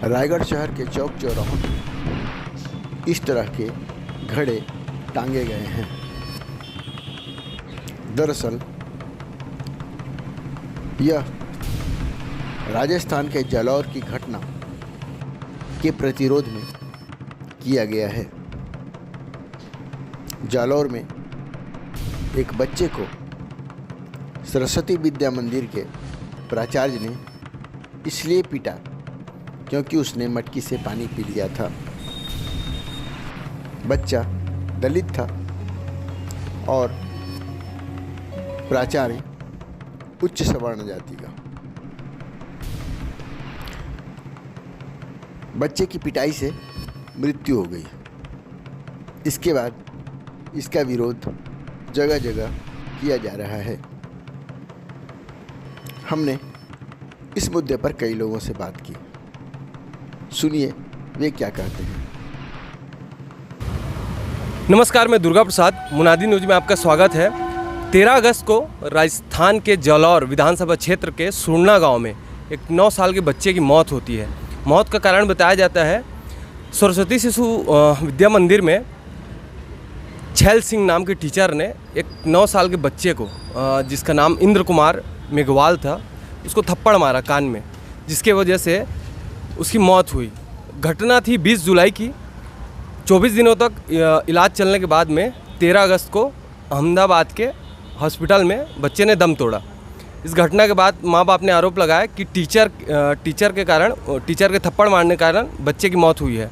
रायगढ़ शहर के चौक चौराहों में इस तरह के घड़े टांगे गए हैं। दरअसल यह राजस्थान के जालौर की घटना के प्रतिरोध में किया गया है। जालौर में एक बच्चे को सरस्वती विद्या मंदिर के प्राचार्य ने इसलिए पीटा क्योंकि उसने मटकी से पानी पी लिया था। बच्चा दलित था और प्राचार्य उच्च सवर्ण जाति का। बच्चे की पिटाई से मृत्यु हो गई। इसके बाद इसका विरोध जगह जगह किया जा रहा है। हमने इस मुद्दे पर कई लोगों से बात की। सुनिए वे क्या कहते हैं। नमस्कार, मैं दुर्गा प्रसाद, मुनादी न्यूज में आपका स्वागत है। 13 अगस्त को राजस्थान के जालौर विधानसभा क्षेत्र के सुरना गांव में एक 9 साल के बच्चे की मौत होती है। मौत का कारण बताया जाता है सरस्वती शिशु विद्या मंदिर में छैल सिंह नाम के टीचर ने एक 9 साल के बच्चे को, जिसका नाम इंद्र कुमार मेघवाल था, उसको थप्पड़ मारा कान में, जिसके वजह से उसकी मौत हुई। घटना थी 20 जुलाई की। 24 दिनों तक इलाज चलने के बाद में 13 अगस्त को अहमदाबाद के हॉस्पिटल में बच्चे ने दम तोड़ा। इस घटना के बाद माँ बाप ने आरोप लगाया कि टीचर के थप्पड़ मारने के कारण बच्चे की मौत हुई है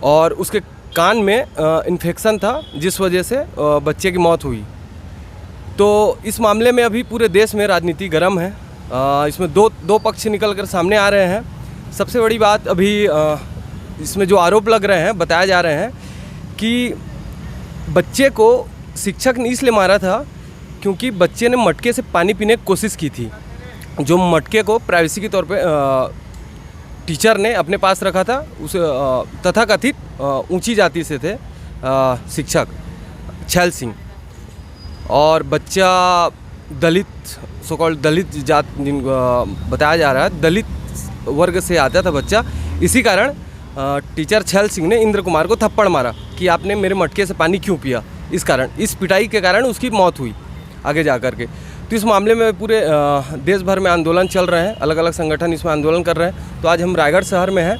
और उसके कान में इन्फेक्शन था, जिस वजह से बच्चे की मौत हुई। तो इस मामले में अभी पूरे देश में राजनीति गर्म है। इसमें दो पक्ष निकल कर सामने आ रहे हैं। सबसे बड़ी बात अभी इसमें जो आरोप लग रहे हैं, बताया जा रहे हैं कि बच्चे को शिक्षक ने इसलिए मारा था क्योंकि बच्चे ने मटके से पानी पीने की कोशिश की थी। जो मटके को प्राइवेसी के तौर पे टीचर ने अपने पास रखा था, उस तथाकथित ऊंची जाति से थे शिक्षक छैल सिंह, और बच्चा दलित दलित जात बताया जा रहा है, दलित वर्ग से आता था बच्चा। इसी कारण टीचर छैल सिंह ने इंद्र कुमार को थप्पड़ मारा कि आपने मेरे मटके से पानी क्यों पिया। इस पिटाई के कारण उसकी मौत हुई आगे जा कर के। तो इस मामले में पूरे देश भर में आंदोलन चल रहे हैं, अलग अलग संगठन इसमें आंदोलन कर रहे हैं। तो आज हम रायगढ़ शहर में हैं।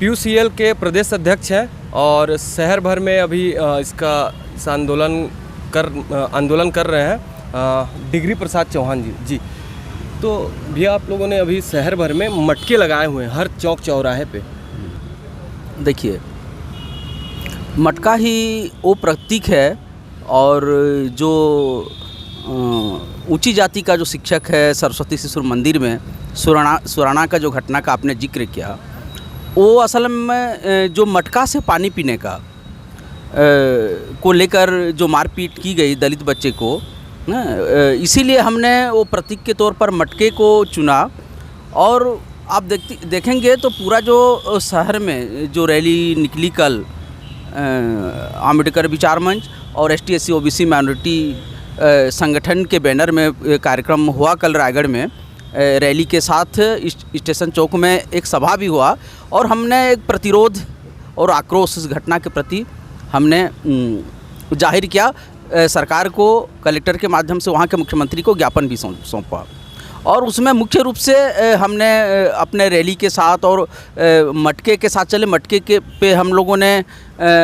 PUCL के प्रदेश अध्यक्ष हैं और शहर भर में अभी इस आंदोलन कर रहे हैं डिग्री प्रसाद चौहान जी। तो भैया, आप लोगों ने अभी शहर भर में मटके लगाए हुए हैं हर चौक चौराहे पे। देखिए, मटका ही वो प्रतीक है, और जो ऊंची जाति का जो शिक्षक है सरस्वती शिशु मंदिर में सुराना का जो घटना का आपने जिक्र किया, वो असल में जो मटका से पानी पीने का को लेकर जो मारपीट की गई दलित बच्चे को, इसीलिए हमने वो प्रतीक के तौर पर मटके को चुना। और आप देखेंगे तो पूरा जो शहर में जो रैली निकली कल, अम्बेडकर विचार मंच और ST/SC OBC माइनॉरिटी संगठन के बैनर में कार्यक्रम हुआ कल रायगढ़ में। रैली के साथ स्टेशन चौक में एक सभा भी हुआ और हमने एक प्रतिरोध और आक्रोश इस घटना के प्रति हमने जाहिर किया। सरकार को, कलेक्टर के माध्यम से वहाँ के मुख्यमंत्री को ज्ञापन भी सौंपा, और उसमें मुख्य रूप से हमने अपने रैली के साथ और मटके के साथ चले। मटके के पे हम लोगों ने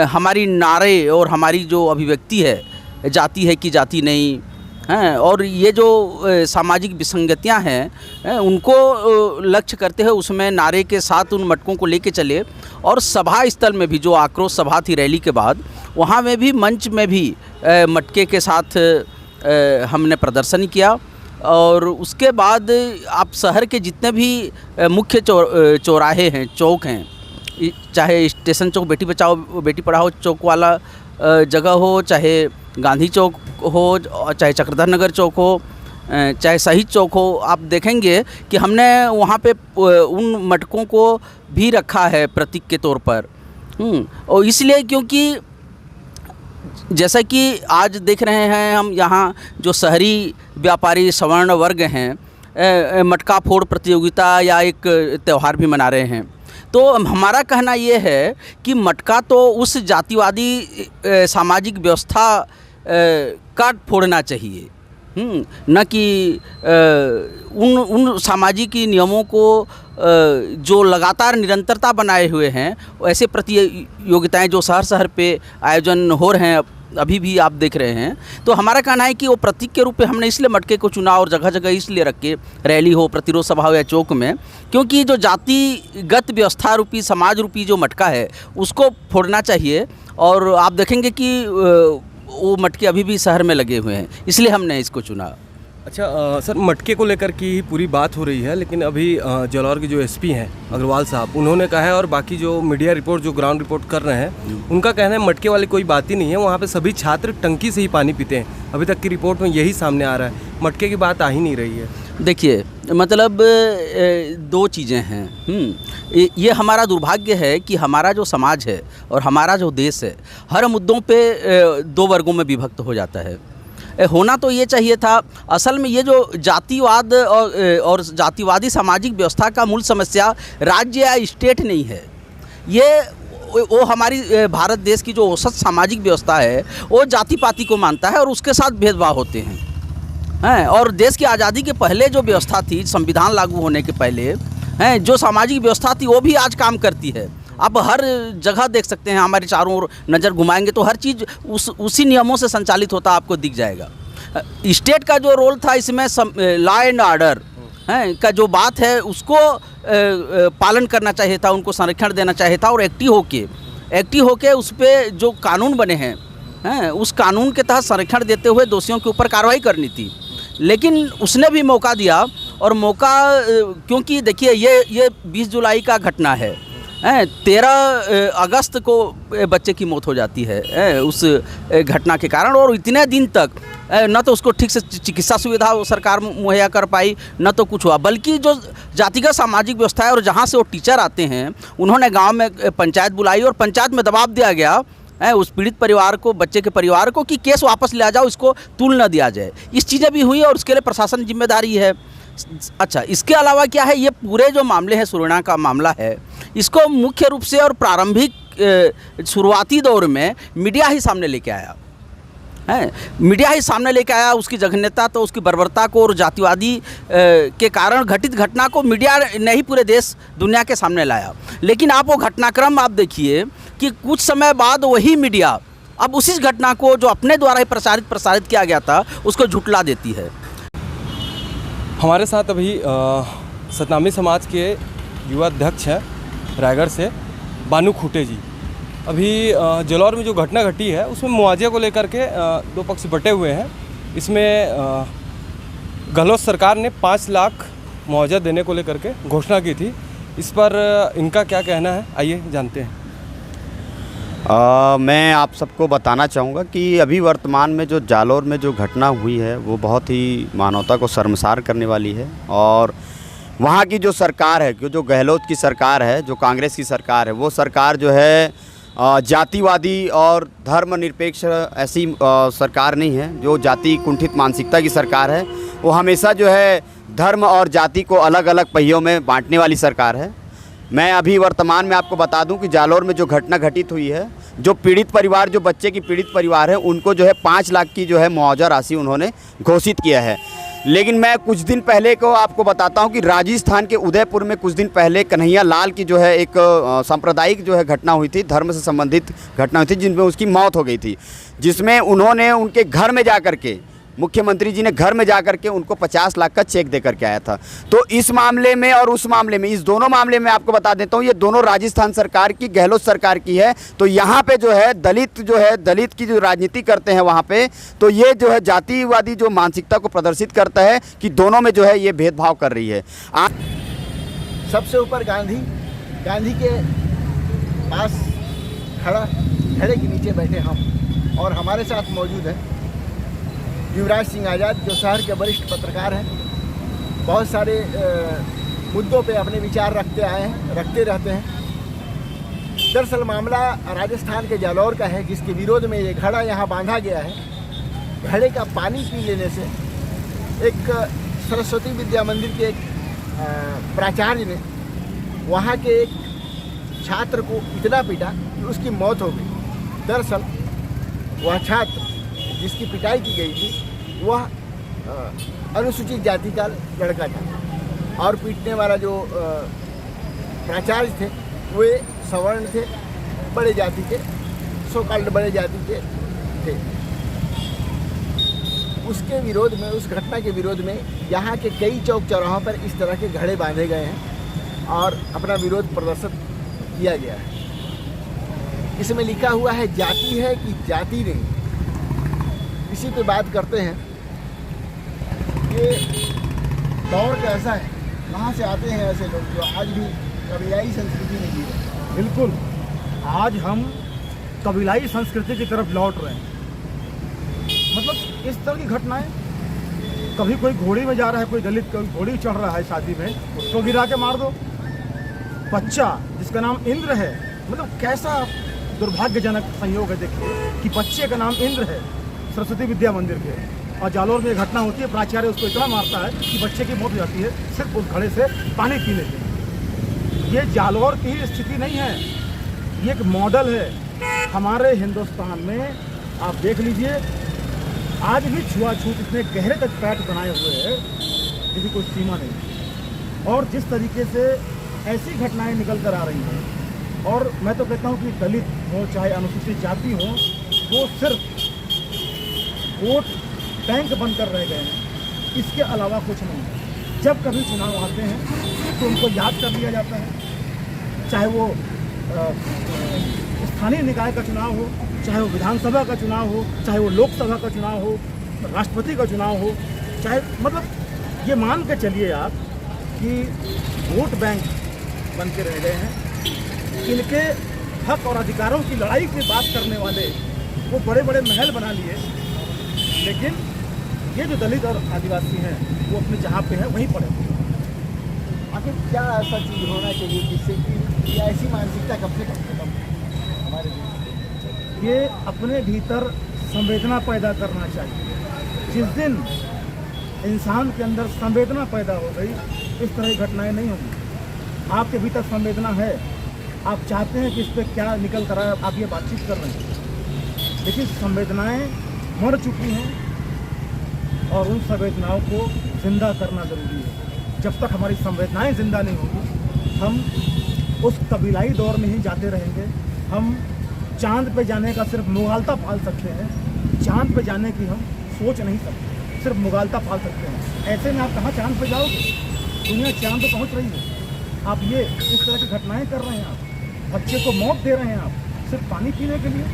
हमारी नारे और हमारी जो अभिव्यक्ति है, जाति है कि जाति नहीं है, और ये जो सामाजिक विसंगतियां हैं उनको लक्ष्य करते हुए उसमें नारे के साथ उन मटकों को लेके चले। और सभा स्थल में भी जो आक्रोश सभा थी रैली के बाद, वहाँ में भी मंच में भी मटके के साथ हमने प्रदर्शन किया। और उसके बाद आप शहर के जितने भी मुख्य चौराहे हैं, चौक हैं, चाहे स्टेशन चौक, बेटी बचाओ बेटी पढ़ाओ चौक वाला जगह हो, चाहे गांधी चौक हो, चाहे चक्रधर नगर चौक हो, चाहे शहीद चौक हो, आप देखेंगे कि हमने वहाँ पे उन मटकों को भी रखा है प्रतीक के तौर पर। और इसलिए क्योंकि जैसा कि आज देख रहे हैं हम, यहाँ जो शहरी व्यापारी सवर्ण वर्ग हैं मटका फोड़ प्रतियोगिता या एक त्यौहार भी मना रहे हैं। तो हमारा कहना ये है कि मटका तो उस जातिवादी सामाजिक व्यवस्था काट फोड़ना चाहिए, न कि उन सामाजिक नियमों को जो लगातार निरंतरता बनाए हुए हैं, ऐसे प्रतियोगिताएं जो शहर शहर पे आयोजन हो रहे हैं अभी भी आप देख रहे हैं। तो हमारा कहना है कि वो प्रतीक के रूप में हमने इसलिए मटके को चुना और जगह जगह इसलिए रखे, रैली हो, प्रतिरोध सभा हो या चौक में, क्योंकि जो जातिगत व्यवस्था रूपी समाज रूपी जो मटका है उसको फोड़ना चाहिए। और आप देखेंगे कि वो मटके अभी भी शहर में लगे हुए हैं, इसलिए हमने इसको चुना। अच्छा सर, मटके को लेकर की पूरी बात हो रही है, लेकिन अभी जालौर के जो एसपी हैं अग्रवाल साहब, उन्होंने कहा है, और बाकी जो मीडिया रिपोर्ट जो ग्राउंड रिपोर्ट कर रहे हैं उनका कहना है मटके वाली कोई बात ही नहीं है, वहाँ पे सभी छात्र टंकी से ही पानी पीते हैं। अभी तक की रिपोर्ट में यही सामने आ रहा है, मटके की बात आ ही नहीं रही है। देखिए, मतलब दो चीज़ें हैं। ये हमारा दुर्भाग्य है कि हमारा जो समाज है और हमारा जो देश है हर मुद्दों पे दो वर्गों में विभक्त हो जाता है। होना तो ये चाहिए था, असल में ये जो जातिवाद और जातिवादी सामाजिक व्यवस्था का मूल समस्या राज्य या स्टेट नहीं है, ये वो हमारी भारत देश की जो औसत सामाजिक व्यवस्था है वो जाति पाति को मानता है और उसके साथ भेदभाव होते हैं। और देश की आज़ादी के पहले जो व्यवस्था थी, संविधान लागू होने के पहले जो सामाजिक व्यवस्था थी वो भी आज काम करती है। आप हर जगह देख सकते हैं, हमारे चारों ओर नज़र घुमाएंगे तो हर चीज़ उसी नियमों से संचालित होता आपको दिख जाएगा। स्टेट का जो रोल था इसमें लॉ एंड ऑर्डर का जो बात है उसको पालन करना चाहिए था, उनको संरक्षण देना चाहिए था और एक्टिव होके उस पर जो कानून बने हैं उस कानून के तहत संरक्षण देते हुए दोषियों के ऊपर कार्रवाई करनी थी। लेकिन उसने भी मौका दिया, और मौका क्योंकि देखिए ये 20 जुलाई का घटना है, 13 अगस्त को बच्चे की मौत हो जाती है उस घटना के कारण, और इतने दिन तक न तो उसको ठीक से चिकित्सा सुविधा सरकार मुहैया कर पाई, न तो कुछ हुआ, बल्कि जो जातिगत सामाजिक व्यवस्था है और जहाँ से वो टीचर आते हैं उन्होंने गांव में पंचायत बुलाई और पंचायत में दबाव दिया गया उस पीड़ित परिवार को, बच्चे के परिवार को, कि केस वापस लिया जाओ, इसको तूल न दिया जाए। इस चीज़ें भी हुई और उसके लिए प्रशासन जिम्मेदारी है। अच्छा, इसके अलावा क्या है, ये पूरे जो मामले हैं, सुरैना का मामला है, इसको मुख्य रूप से और प्रारंभिक शुरुआती दौर में मीडिया ही सामने लेके आया मीडिया ही सामने लेके आया उसकी जघन्यता, तो उसकी बर्बरता को और जातिवादी के कारण घटित घटना को मीडिया ने ही पूरे देश दुनिया के सामने लाया। लेकिन आप वो घटनाक्रम आप देखिए कि कुछ समय बाद वही मीडिया अब उसी घटना को जो अपने द्वारा ही प्रसारित किया गया था उसको झुटला देती है। हमारे साथ अभी सतनामी समाज के युवा अध्यक्ष हैं रायगढ़ से, बानू खूटे जी। अभी जालौर में जो घटना घटी है उसमें मुआवजे को लेकर के दो पक्ष बटे हुए हैं। इसमें गहलोत सरकार ने 5 लाख मुआवजा देने को लेकर के घोषणा की थी, इस पर इनका क्या कहना है, आइए जानते हैं। मैं आप सबको बताना चाहूँगा कि अभी वर्तमान में जो जालौर में जो घटना हुई है वो बहुत ही मानवता को शर्मसार करने वाली है। और वहाँ की जो सरकार है, जो गहलोत की सरकार है, जो कांग्रेस की सरकार है, वो सरकार जो है जातिवादी और धर्मनिरपेक्ष ऐसी सरकार नहीं है। जो जाति कुंठित मानसिकता की सरकार है, वो हमेशा जो है धर्म और जाति को अलग अलग पहियों में बांटने वाली सरकार है। मैं अभी वर्तमान में आपको बता दूं कि जालौर में जो घटना घटित हुई है, जो पीड़ित परिवार, जो बच्चे की पीड़ित परिवार है, उनको जो है 5 लाख की जो है मुआवजा राशि उन्होंने घोषित किया है। लेकिन मैं कुछ दिन पहले को आपको बताता हूं कि राजस्थान के उदयपुर में कुछ दिन पहले कन्हैया लाल की जो है एक सांप्रदायिक जो है घटना हुई थी, धर्म से संबंधित घटना हुई थी, जिनमें उसकी मौत हो गई थी, जिसमें उन्होंने उनके घर में जा कर के, मुख्यमंत्री जी ने घर में जाकर के उनको 50 लाख का चेक दे करके आया था। तो इस मामले में और उस मामले में, इस दोनों मामले में आपको बता देता हूँ, ये दोनों राजस्थान सरकार की, गहलोत सरकार की है। तो यहाँ पे जो है दलित की जो राजनीति करते हैं वहाँ पे, तो ये जो है जातिवादी जो मानसिकता को प्रदर्शित करता है कि दोनों में जो है ये भेदभाव कर रही है। सबसे ऊपर गांधी के पास खड़े के नीचे बैठे हम, और हमारे साथ मौजूद है युवराज सिंह आज़ाद, जो शहर के वरिष्ठ पत्रकार हैं। बहुत सारे मुद्दों पे अपने विचार रखते रहते हैं। दरअसल मामला राजस्थान के जालौर का है, जिसके विरोध में ये घड़ा यहाँ बांधा गया है। घड़े का पानी पी लेने से एक सरस्वती विद्या मंदिर के एक प्राचार्य ने वहाँ के एक छात्र को इतना पीटा कि उसकी मौत हो गई। दरअसल वह छात्र जिसकी पिटाई की गई थी वह अनुसूचित जाति का लड़का था और पीटने वाला जो प्राचार्य थे वे सवर्ण थे, बड़े जाति के, सो कॉल्ड बड़े जाति के थे। उसके विरोध में, उस घटना के विरोध में यहाँ के कई चौक चौराहों पर इस तरह के घड़े बांधे गए हैं और अपना विरोध प्रदर्शित किया गया है। इसमें लिखा हुआ है जाति है कि जाति नहीं। इसी पे बात करते हैं। ये दौर कैसा है, कहाँ से आते हैं ऐसे लोग जो आज भी कबीलाई संस्कृति में जी रहे हैं? बिल्कुल, आज हम कबीलाई संस्कृति की तरफ लौट रहे हैं। मतलब इस तरह की घटनाएं, कभी कोई घोड़ी में जा रहा है, कोई दलित कोई घोड़ी चढ़ रहा है शादी में, उसको गिरा के मार दो। बच्चा जिसका नाम इंद्र है, मतलब कैसा दुर्भाग्यजनक संयोग है देखिए कि बच्चे का नाम इंद्र है सरस्वती विद्या मंदिर के, और जालोर में घटना होती है, प्राचार्य उसको इतना मारता है कि बच्चे की मौत हो जाती है सिर्फ उस घड़े से पानी पीने से। ये जालोर की ही स्थिति नहीं है, ये एक मॉडल है हमारे हिंदुस्तान में। आप देख लीजिए, आज भी छुआछूत इतने गहरे तक पैठ बनाए हुए हैं जिसकी कोई सीमा नहीं। और जिस तरीके से ऐसी घटनाएं निकल कर आ रही हैं, और मैं तो कहता हूं कि दलित हो चाहे अनुसूचित जाति हो, वो सिर्फ वोट बैंक बनकर रह गए हैं, इसके अलावा कुछ नहीं है। जब कभी चुनाव आते हैं तो उनको याद कर लिया जाता है, चाहे वो स्थानीय निकाय का चुनाव हो, चाहे वो विधानसभा का चुनाव हो, चाहे वो लोकसभा का चुनाव हो, राष्ट्रपति का चुनाव हो, चाहे, मतलब ये मान के चलिए आप कि वोट बैंक बन के रह गए हैं। इनके हक और अधिकारों की लड़ाई की बात करने वाले वो बड़े बड़े महल बना लिए, लेकिन ये जो दलित और आदिवासी हैं वो अपने जहाँ पे हैं वहीं पड़े। आखिर क्या ऐसा चीज़ होना चाहिए जिससे कि ये ऐसी मानसिकता कब से खत्म हमारे लिए? ये अपने भीतर संवेदना पैदा करना चाहिए। जिस दिन इंसान के अंदर संवेदना पैदा हो गई, इस तरह की घटनाएं नहीं होंगी। आपके भीतर संवेदना है, आप चाहते हैं कि इस पर क्या निकल कर आए, आप ये बातचीत कर रहे हैं, लेकिन संवेदनाएं मर चुकी हैं और उन संवेदनाओं को जिंदा करना ज़रूरी है। जब तक हमारी संवेदनाएं जिंदा नहीं होंगी, हम उस कबीलाई दौर में ही जाते रहेंगे। हम चांद पे जाने का सिर्फ मुगालता पाल सकते हैं, चांद पे जाने की हम सोच नहीं सकते, सिर्फ मुगालता पाल सकते हैं। ऐसे में आप कहाँ चांद पे जाओगे? दुनिया चांद पे पहुँच रही है, आप ये इस तरह की घटनाएं कर रहे हैं। आप बच्चे को मौत दे रहे हैं, आप सिर्फ पानी पीने के लिए।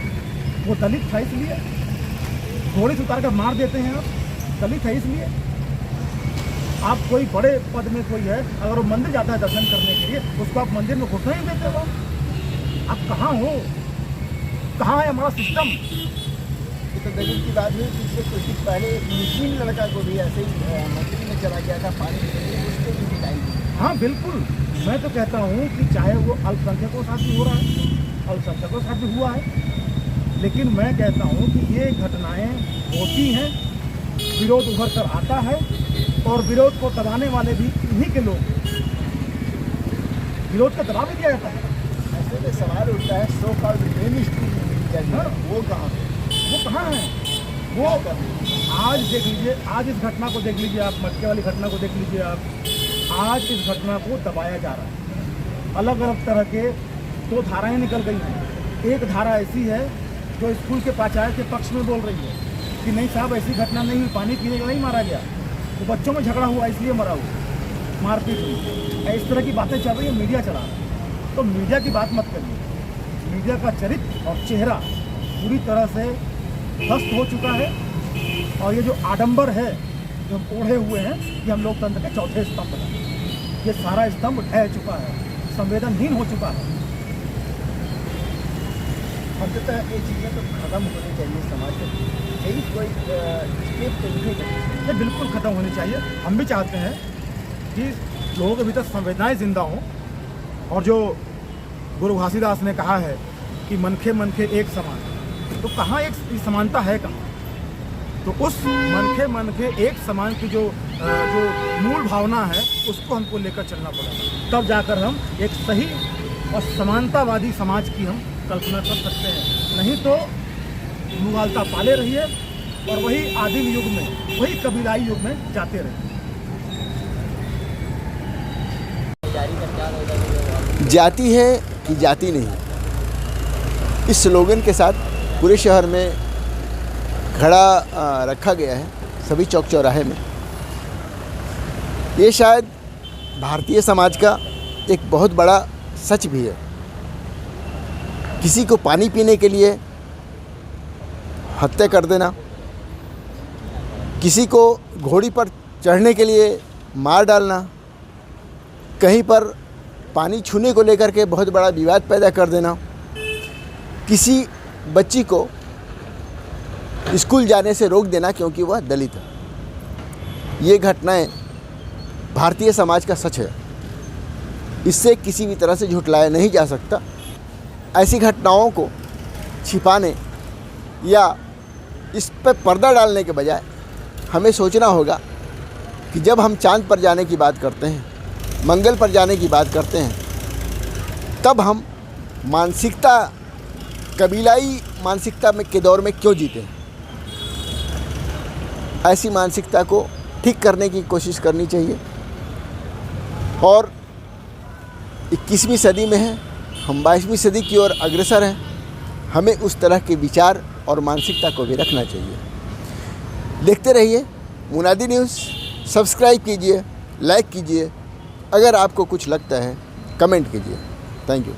वो दलित था इसलिए, घोड़े से उतार कर मार देते हैं आप, दलित है इसलिए। आप कोई बड़े पद में कोई है, अगर वो मंदिर जाता है दर्शन करने के लिए, उसको आप मंदिर में घुसने ही देते हो? आप कहाँ हो? कहाँ है हमारा सिस्टम? ये तो दलित की बात हुई, पिछले कुछ दिन पहले एक मुस्लिम लड़का को भी ऐसे ही मंदिर में चला गया था पानी पीने के लिए, उसको भी पिटाई दी। हाँ बिल्कुल, मैं तो कहता हूँ कि चाहे वो अल्पसंख्यकों के साथ भी हो रहा है, अल्पसंख्यकों के साथ भी हुआ है, लेकिन मैं कहता हूँ कि ये घटनाएं होती हैं, विरोध उभर कर आता है और विरोध को दबाने वाले भी इन्हीं के लोग, विरोध का दबाव भी दिया जाता है। ऐसे में सवाल उठता है, so called main stream media वो कहाँ है? वो कहाँ है? वो आज देख लीजिए, आज इस घटना को देख लीजिए आप, मटके वाली घटना को देख लीजिए आप। आज इस घटना को दबाया जा रहा है, अलग अलग तरह के दो धाराएं निकल गई हैं। एक धारा ऐसी है जो स्कूल के प्राचार्य के पक्ष में बोल रही है कि नहीं साहब ऐसी घटना नहीं हुई, पानी पीने का नहीं मारा गया, वो बच्चों में झगड़ा हुआ इसलिए मरा हुआ, मारपीट हुई। इस तरह की बातें चल रही है, मीडिया चला रहा है। तो मीडिया की बात मत करिए, मीडिया का चरित्र और चेहरा पूरी तरह से ध्वस्त हो चुका है। और ये जो आडंबर है जो हम ओढ़े हुए हैं, ये हम लोकतंत्र के चौथे स्तंभ हैं, ये सारा स्तंभ ढह चुका है, संवेदनहीन हो चुका है। अंततः ये चीज़ें तो खत्म होनी चाहिए समाज में, यही कोई स्टेप तो ये बिल्कुल ख़त्म होनी चाहिए। हम भी चाहते हैं कि लोगों के भीतर संवेदनाएं जिंदा हों, और जो गुरु घासीदास ने कहा है कि मनखे मनखे एक समान, तो कहाँ एक समानता है कहाँ? तो उस मनखे मनखे एक समान की जो मूल भावना है, उसको हमको लेकर चलना पड़ेगा, तब जाकर हम एक सही और समानतावादी समाज की हम कल्पना कर सकते हैं। नहीं तो मुगालता पाले रहिए और वही आदिम युग में, वही कबीलाई युग में जाते रहिए। जाति है कि जाति नहीं, इस स्लोगन के साथ पूरे शहर में खड़ा रखा गया है सभी चौक चौराहे में। ये शायद भारतीय समाज का एक बहुत बड़ा सच भी है। किसी को पानी पीने के लिए हत्या कर देना, किसी को घोड़ी पर चढ़ने के लिए मार डालना, कहीं पर पानी छूने को लेकर के बहुत बड़ा विवाद पैदा कर देना, किसी बच्ची को स्कूल जाने से रोक देना क्योंकि वह दलित है, ये घटनाएं भारतीय समाज का सच है। इससे किसी भी तरह से झुठलाया नहीं जा सकता। ऐसी घटनाओं को छिपाने या इस पर पर्दा डालने के बजाय हमें सोचना होगा कि जब हम चांद पर जाने की बात करते हैं, मंगल पर जाने की बात करते हैं, तब हम मानसिकता, कबीलाई मानसिकता में के दौर में क्यों जीते हैं। ऐसी मानसिकता को ठीक करने की कोशिश करनी चाहिए। और 21वीं सदी में है, हम 22वीं सदी की ओर अग्रसर हैं। हमें उस तरह के विचार और मानसिकता को भी रखना चाहिए। देखते रहिए मुनादी न्यूज़, सब्सक्राइब कीजिए, लाइक कीजिए। अगर आपको कुछ लगता है कमेंट कीजिए। Thank you.